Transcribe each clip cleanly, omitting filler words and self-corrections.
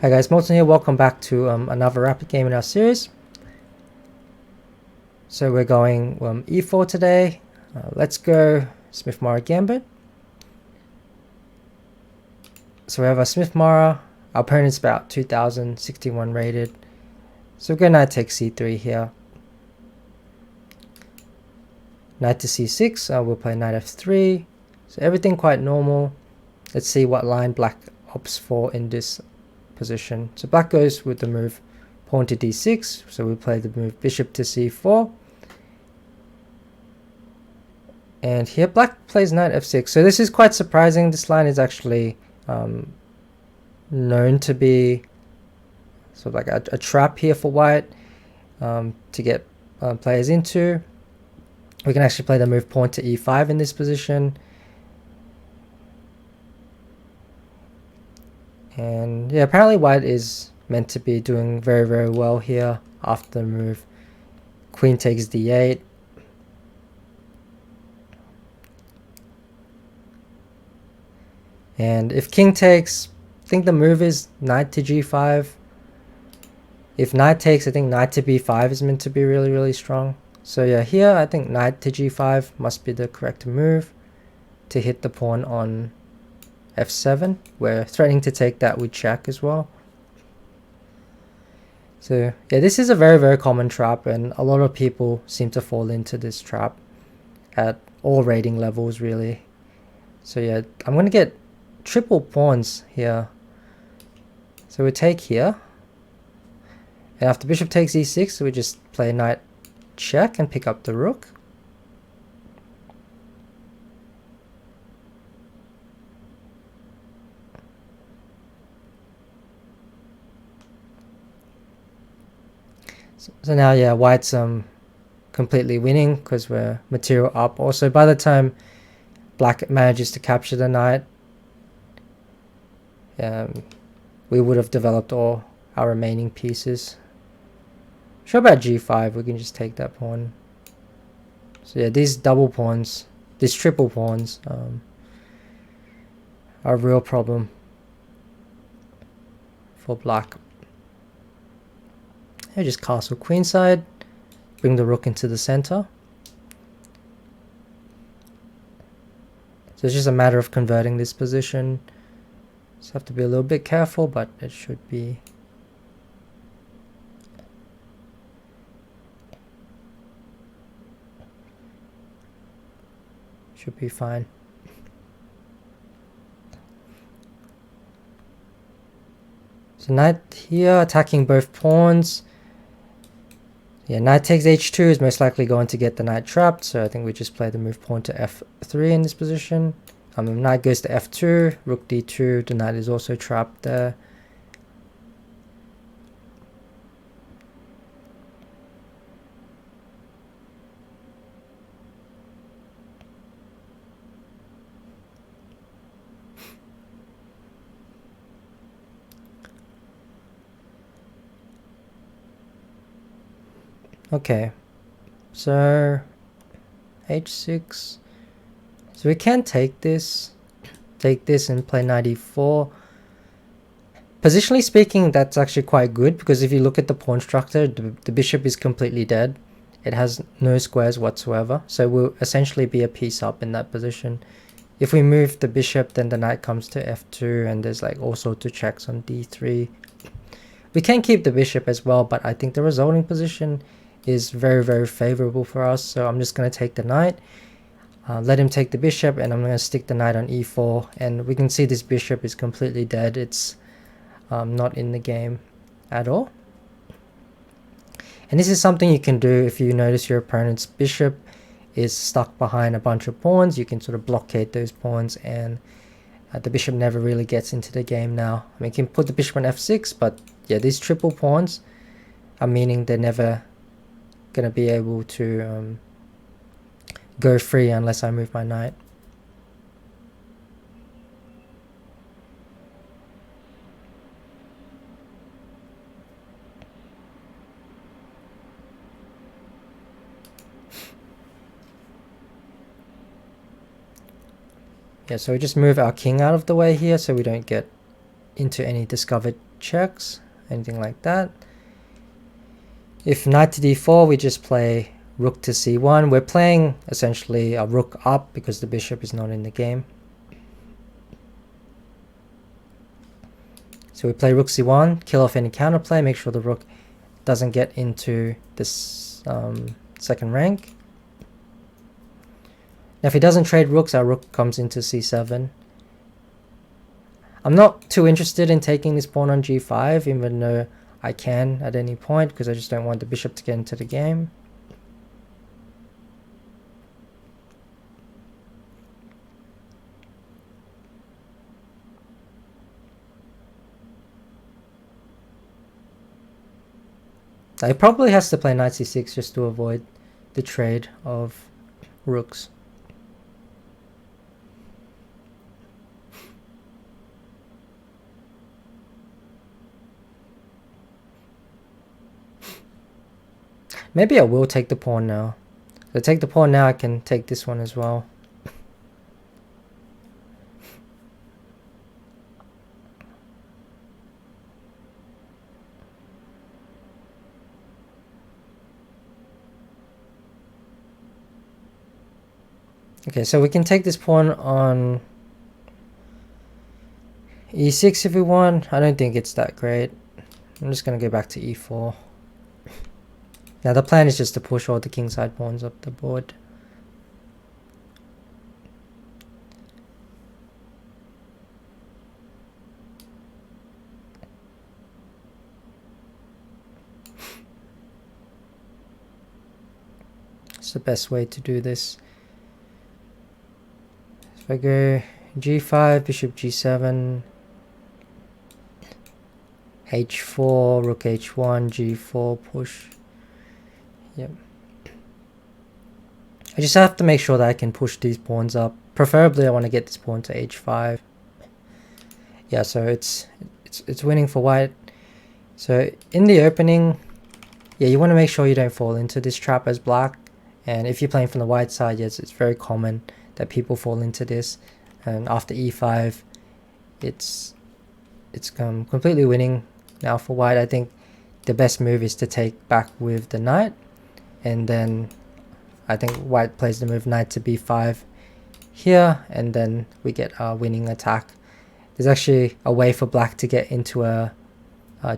Hi guys, Molten here, welcome back to another rapid game in our series. So we're going e4 today. Let's go Smith Morra Gambit. So we have a Smith Morra, our opponent's about 2061 rated. So we're going to knight takes c3 here. Knight to c6, we'll play knight f3. So everything quite normal. Let's see what line black opts for in this position. So black goes with the move pawn to d6, so we play the move bishop to c4, and here black plays knight f6. So this is quite surprising. This line is actually known to be sort of like a trap here for white to get players into. We can actually play the move pawn to e5 in this position. And yeah, apparently white is meant to be doing very, very well here after the move. Queen takes d8. And if king takes, I think the move is knight to g5. If knight takes, I think knight to b5 is meant to be really, really strong. So yeah, here I think knight to g5 must be the correct move to hit the pawn on f7. We're threatening to take that with check as well. So yeah, this is a very, very common trap, and a lot of people seem to fall into this trap at all rating levels really. So yeah, I'm going to get triple pawns here. So we take here, and after bishop takes e6, we just play knight check and pick up the rook. So now, yeah, white's completely winning because we're material up. Also, by the time black manages to capture the knight, we would have developed all our remaining pieces. Sure, about g5, we can just take that pawn. So yeah, these double pawns, these triple pawns, are a real problem for black. I just castle queenside, bring the rook into the center. So it's just a matter of converting this position. Just have to be a little bit careful, but it should be fine. So knight here, attacking both pawns. Yeah, knight takes h2 is most likely going to get the knight trapped, so I think we just play the move pawn to f3 in this position. Knight goes to f2, rook d2, the knight is also trapped there. Okay, so h6. So we can take this and play knight e4. Positionally speaking, that's actually quite good, because if you look at the pawn structure, the bishop is completely dead. It has no squares whatsoever, so we'll essentially be a piece up in that position. If we move the bishop, then the knight comes to f2, and there's like all sorts of checks on d3. We can keep the bishop as well, but I think the resulting position is very, very favorable for us. So I'm just going to take the knight, let him take the bishop, and I'm going to stick the knight on e4. And we can see this bishop is completely dead. It's not in the game at all. And this is something you can do if you notice your opponent's bishop is stuck behind a bunch of pawns. You can sort of blockade those pawns, and the bishop never really gets into the game now. I mean, you can put the bishop on f6, but yeah, these triple pawns are meaning they're never going to be able to go free unless I move my knight. Yeah, so we just move our king out of the way here so we don't get into any discovered checks, anything like that. If knight to d4, we just play rook to c1. We're playing essentially a rook up because the bishop is not in the game. So we play rook c1, kill off any counterplay, make sure the rook doesn't get into this second rank. Now if he doesn't trade rooks, our rook comes into c7. I'm not too interested in taking this pawn on g5, even though I can at any point, because I just don't want the bishop to get into the game. He probably has to play knight c6 just to avoid the trade of rooks. Maybe I will take the pawn now. If I take the pawn now, I can take this one as well. Okay, so we can take this pawn on e6 if we want. I don't think it's that great. I'm just going to go back to e4. Now the plan is just to push all the kingside pawns up the board. It's the best way to do this. If I go g5, bishop g7, h4, rook h1, g4, push. Yep. I just have to make sure that I can push these pawns up. Preferably I want to get this pawn to h5. Yeah, so it's winning for white. So in the opening, yeah, you want to make sure you don't fall into this trap as black. And if you're playing from the white side, yes, it's very common that people fall into this. And after e5, it's completely winning now for white. I think the best move is to take back with the knight. And then I think white plays the move knight to b5 here, and then we get our winning attack. There's actually a way for black to get into a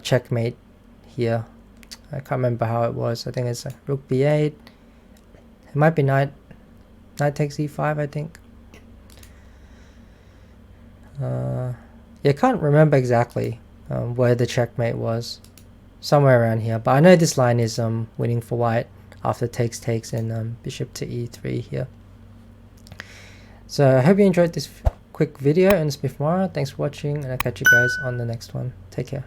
checkmate here. I can't remember how it was. I think it's like rook b8. It might be knight takes e5, I think. Yeah, I can't remember exactly where the checkmate was. Somewhere around here. But I know this line is winning for white after takes and bishop to e3 here. So I hope you enjoyed this quick video on Smith Morra. Thanks for watching, and I'll catch you guys on the next one. Take care.